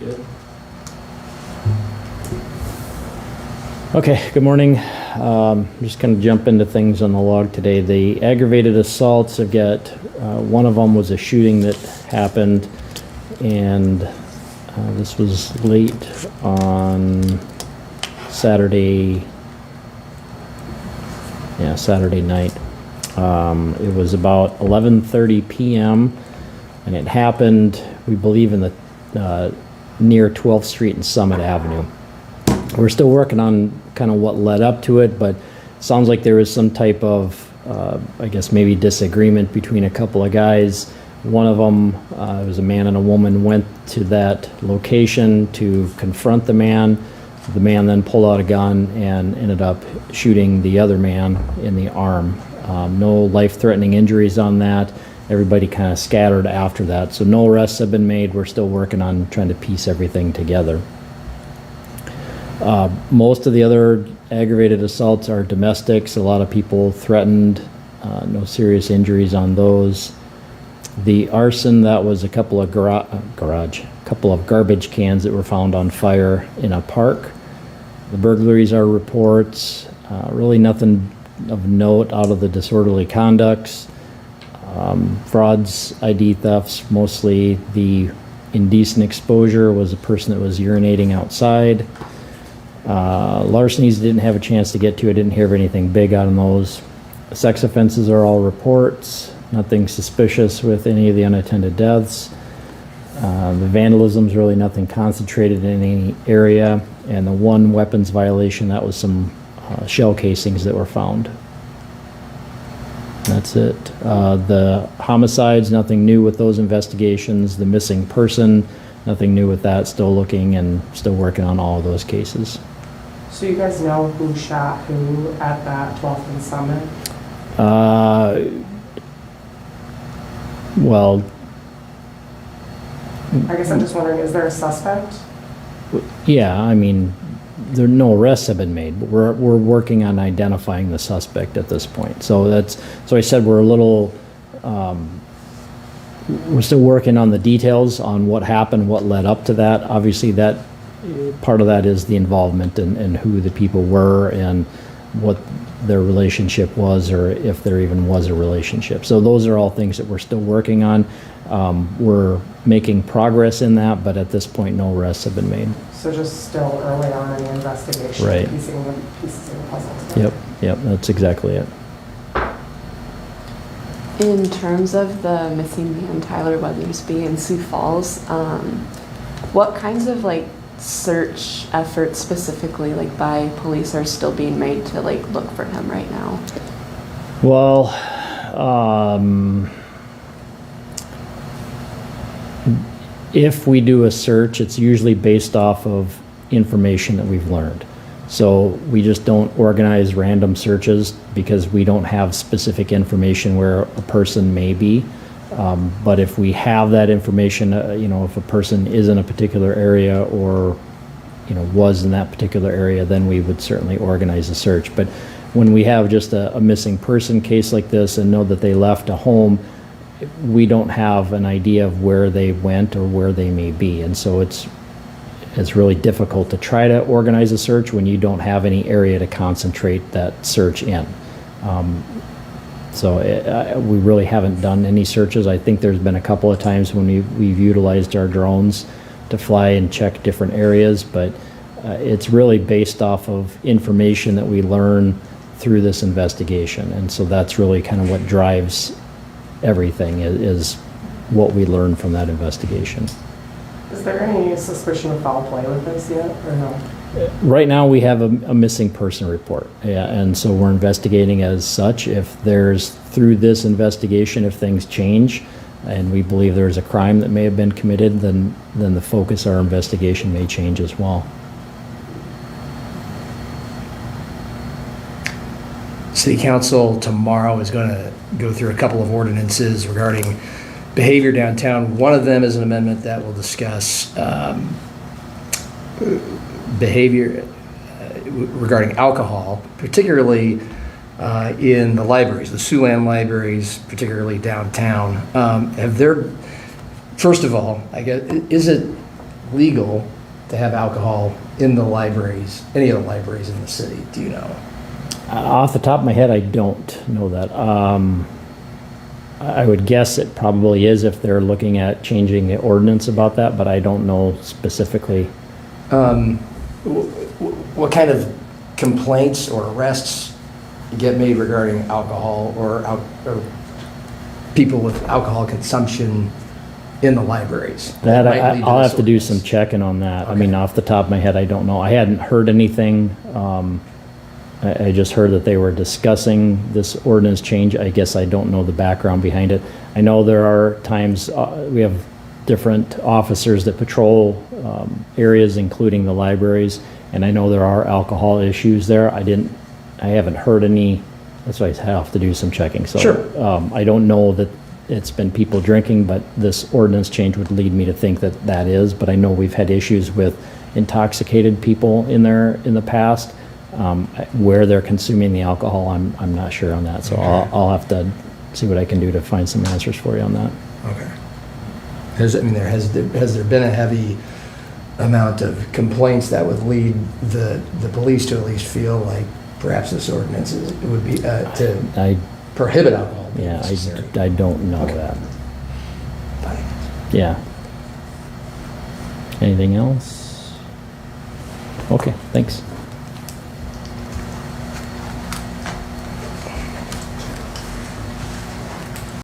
Good. Okay, good morning. I'm just going to jump into things on the log today. The aggravated assaults, I've got, one of them was a shooting that happened, and this was late on Saturday night. It was about 11:30 p.m. and it happened, we believe, in the near 12th Street and Summit Avenue. We're still working on kind of what led up to it, but it sounds like there was some type of, I guess maybe disagreement between a couple of guys. One of them, it was a man and a woman, went to that location to confront the man. The man then pulled out a gun and ended up shooting the other man in the arm. No life-threatening injuries on that. Everybody kind of scattered after that. So no arrests have been made. We're still working on trying to piece everything together. Most of the other aggravated assaults are domestics. A lot of people threatened. No serious injuries on those. The arson, that was a couple of garbage cans that were found on fire in a park. The burglaries are reports. Really nothing of note out of the disorderly conducts. Frauds, ID thefts, mostly. The indecent exposure was a person that was urinating outside. Larcenies didn't have a chance to get to. I didn't hear of anything big on those. Sex offenses are all reports. Nothing suspicious with any of the unattended deaths. The vandalism's really nothing concentrated in any area. And the one weapons violation, that was some shell casings that were found. That's it. The homicides, nothing new with those investigations. The missing person, nothing new with that. Still looking and still working on all of those cases. So you guys know who shot who at that 12th and Summit? Well, I guess I'm just wondering, is there a suspect? yeah, I mean, no arrests have been made, but we're working on identifying the suspect at this point. So I said we're a little, we're still working on the details on what happened, what led up to that. Obviously, that part of that is the involvement and who the people were and what their relationship was, or if there even was a relationship. So those are all things that we're still working on. We're making progress in that, but at this point, no arrests have been made. So just still early on in the investigation, Right. piecing the pieces of the puzzle together. Yep, that's exactly it. In terms of the missing man, Tyler Weathersby in Sioux Falls, what kinds of search efforts specifically by police are still being made to look for him right now? Well, if we do a search, it's usually based off of information that we've learned. So we just don't organize random searches because we don't have specific information where a person may be. But if we have that information, if a person is in a particular area or, was in that particular area, then we would certainly organize a search. But when we have just a missing person case like this and know that they left a home, we don't have an idea of where they went or where they may be. And so it's really difficult to try to organize a search when you don't have any area to concentrate that search in. We really haven't done any searches. I think there's been a couple of times when we've utilized our drones to fly and check different areas, but it's really based off of information that we learn through this investigation. And so that's really kind of what drives everything, is what we learn from that investigation. Is there any suspicion of foul play with this yet, or no? Right now, we have a missing person report, and so we're investigating as such. If there's, through this investigation, if things change, and we believe there's a crime that may have been committed, then the focus of our investigation may change as well. City Council tomorrow is going to go through a couple of ordinances regarding behavior downtown. One of them is an amendment that will discuss behavior regarding alcohol, particularly in the libraries, the Siouxland libraries, particularly downtown. First of all, I guess, is it legal to have alcohol in the libraries, any of the libraries in the city? Do you know? Off the top of my head, I don't know that. I would guess it probably is if they're looking at changing the ordinance about that, but I don't know specifically. What kind of complaints or arrests get made regarding alcohol or people with alcohol consumption in the libraries? That might lead to I'll this have to do ordinance? some checking on that. I Okay. mean, off the top of my head, I don't know. I hadn't heard anything. I just heard that they were discussing this ordinance change. I guess I don't know the background behind it. I know there are times, we have different officers that patrol areas, including the libraries, and I know there are alcohol issues there. I haven't heard any, that's why I have to do some checking. So Sure. I don't know that it's been people drinking, but this ordinance change would lead me to think that that is. But I know we've had issues with intoxicated people in there in the past. Where they're consuming the alcohol, I'm not sure on that. So I'll have to see what I can do to find some answers for you on that. Okay. Has there been a heavy amount of complaints that would lead the police to at least feel like perhaps this ordinance would be to I prohibit alcohol being Yeah, necessary? I don't know Okay. that. Fine. Yeah. Anything else? Okay, thanks.